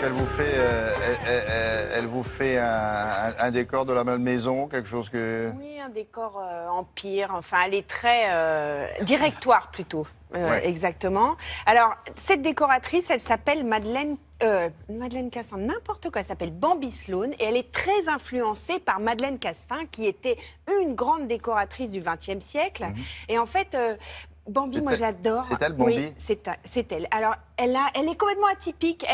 qu'elle vous fait, elle vous fait un décor de la Malmaison, quelque chose que... Oui, un décor empire. Enfin, elle est très directoire plutôt. Ouais. Exactement. Alors, cette décoratrice, elle s'appelle Madeleine Cassin, n'importe quoi. Elle s'appelle Bambi Sloan et elle est très influencée par Madeleine Cassin, qui était une grande décoratrice du XXe siècle. Et en fait, Bambi, moi, j'adore. C'est elle, Bambi? Oui, c'est elle. Alors, elle est complètement atypique.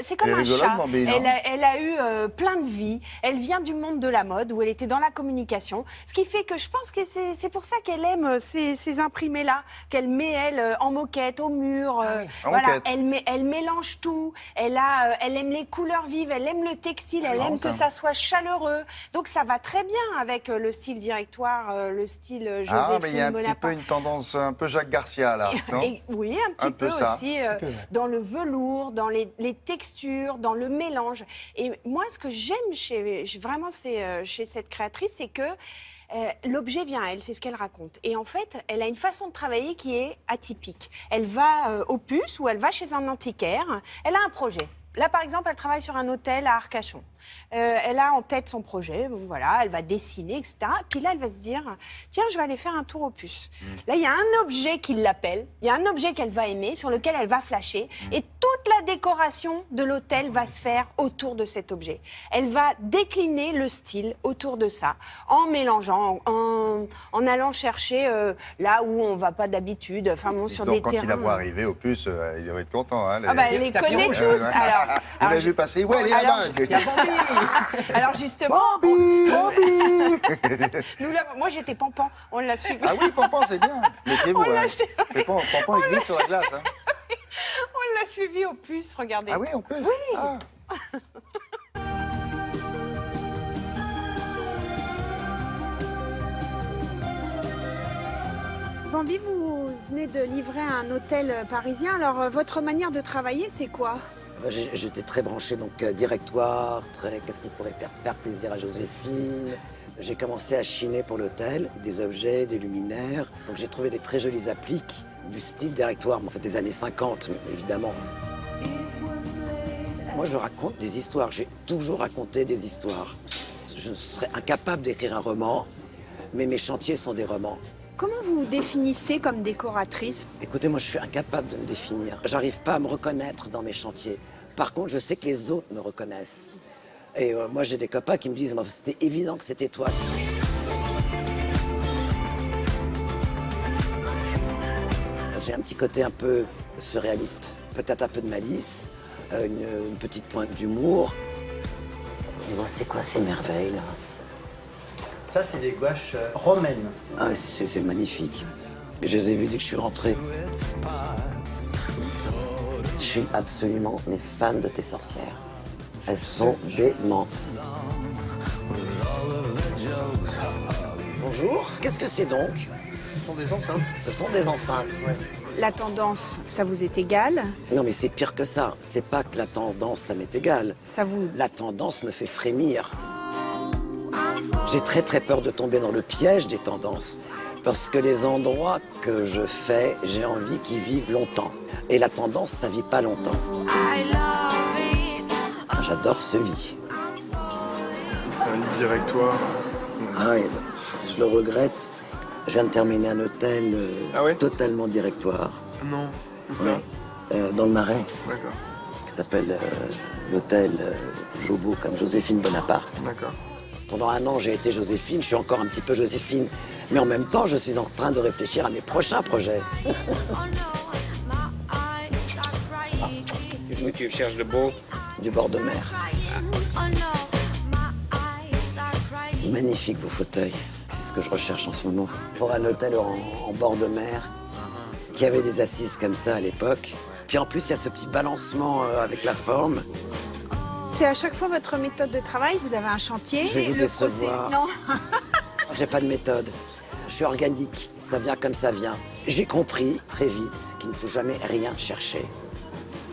C'est comme Elle est un rigolote, chat. Bambi, non? Elle a eu plein de vies. Elle vient du monde de la mode, où elle était dans la communication. Ce qui fait que je pense que c'est pour ça qu'elle aime ces imprimés-là, qu'elle met, elle, en moquette, au mur. En Voilà, moquette. elle mélange tout. Elle aime les couleurs vives, elle aime le textile, elle marrant, aime que ça soit chaleureux. Donc, ça va très bien avec le style directoire, le style Joséphine Ah, mais il y a un petit Bonaparte. peu une tendance un peu Jacques Garcia, là, non? Oui, un petit Un peu peu ça. aussi, dans le velours, dans les textures, dans le mélange. Et moi, ce que j'aime chez cette créatrice, c'est que l'objet vient à elle, c'est ce qu'elle raconte. Et en fait, elle a une façon de travailler qui est atypique. Elle va au Puce ou elle va chez un antiquaire, elle a un projet. Là, par exemple, elle travaille sur un hôtel à Arcachon. Elle a en tête son projet, voilà, elle va dessiner, etc. Puis là, elle va se dire, tiens, je vais aller faire un tour aux puces. Là, il y a un objet qui l'appelle, il y a un objet qu'elle va aimer, sur lequel elle va flasher, et toute la décoration de l'hôtel va se faire autour de cet objet. Elle va décliner le style autour de ça, en mélangeant, en allant chercher là où on ne va pas d'habitude, enfin bon, sur Donc, des quand terrains. il la voit arriver aux puces, il doit être content. Hein, Ah bah, elle les Tapis connaît rouge. tous. Vous l'avez vu passer? Ouais, elle est alors- là-bas. Alors justement, Bambi, Bambi. moi j'étais Pampan, on l'a suivi. Ah oui, Pampan, c'est bien. Mettez-vous. On l'a Hein. su- Pampan, il glisse sur la glace. Hein. On l'a suivi au puce, regardez. Ah oui, on peut. Oui. Ah. Bambi, vous venez de livrer un hôtel parisien. Alors votre manière de travailler, c'est quoi? J'étais très branché, donc directoire, qu'est-ce qui pourrait faire plaisir à Joséphine. J'ai commencé à chiner pour l'hôtel, des objets, des luminaires. Donc j'ai trouvé des très jolies appliques du style directoire, mais en fait des années 50, évidemment. Moi, je raconte des histoires. J'ai toujours raconté des histoires. Je serais incapable d'écrire un roman, mais mes chantiers sont des romans. Comment vous vous définissez comme décoratrice? Écoutez, moi, je suis incapable de me définir. J'arrive pas à me reconnaître dans mes chantiers. Par contre, je sais que les autres me reconnaissent. Et moi, j'ai des copains qui me disent, c'était évident que c'était toi. J'ai un petit côté un peu surréaliste, peut-être un peu de malice, une petite pointe d'humour. C'est quoi ces merveilles, là? Ça, c'est des gouaches romaines. Ah, c'est magnifique. Je les ai vus dès que je suis rentré. Je suis absolument fan de tes sorcières. Elles sont démentes. Bonjour. Qu'est-ce que c'est donc? Ce sont des enceintes. Ce sont des enceintes. La tendance, ça vous est égal? Non, mais c'est pire que ça. C'est pas que la tendance, ça m'est égal. Ça vous... La tendance me fait frémir. J'ai très peur de tomber dans le piège des tendances. Parce que les endroits que je fais, j'ai envie qu'ils vivent longtemps. Et la tendance, ça vit pas longtemps. J'adore ce lit. C'est un lit directoire. Ah oui, je le regrette. Je viens de terminer un hôtel Ah ouais totalement directoire. Non, où ça? Ouais. Dans le Marais, D'accord, qui s'appelle l'hôtel Jobo, comme Joséphine Bonaparte. d'accord. Pendant un an, j'ai été Joséphine, je suis encore un petit peu Joséphine. Mais en même temps, je suis en train de réfléchir à mes prochains projets. Qu'est-ce que tu cherches de beau? Du bord de mer. Magnifiques vos fauteuils. C'est ce que je recherche en ce moment. Pour un hôtel en bord de mer, qui avait des assises comme ça à l'époque. Puis en plus, il y a ce petit balancement avec la forme. C'est à chaque fois votre méthode de travail? Vous avez un chantier? Je vais vous le décevoir. Non. J'ai pas de méthode. Je suis organique. Ça vient comme ça vient. J'ai compris très vite qu'il ne faut jamais rien chercher.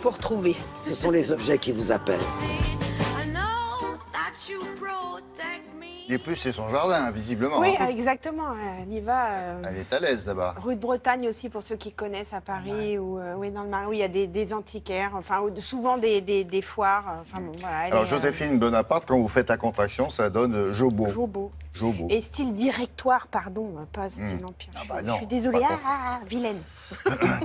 Pour trouver. Ce sont les objets qui vous appellent. I know that you protect me. Et plus, c'est son jardin, visiblement. Oui, hein. exactement. Elle y va. Elle est à l'aise là-bas. Rue de Bretagne aussi, pour ceux qui connaissent à Paris, ou oui, dans le Marais, où il y a des antiquaires, enfin, souvent des foires. Enfin, bon, voilà, elle Alors, est, Joséphine Bonaparte, quand vous faites la contraction, ça donne Jobo. Jobo. Jobo. Et style directoire, pardon, pas style empire. Ah bah je non, suis désolée. pas contre. Vilaine.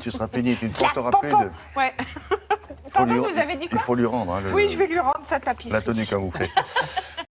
Tu seras pénible, tu ne Clac, porteras pom, plus pom. de... Ouais. Il faut Pardon, lui- vous avez dit Il quoi? faut lui rendre hein, Oui, je vais lui rendre sa tapisserie. la tenue camouflée.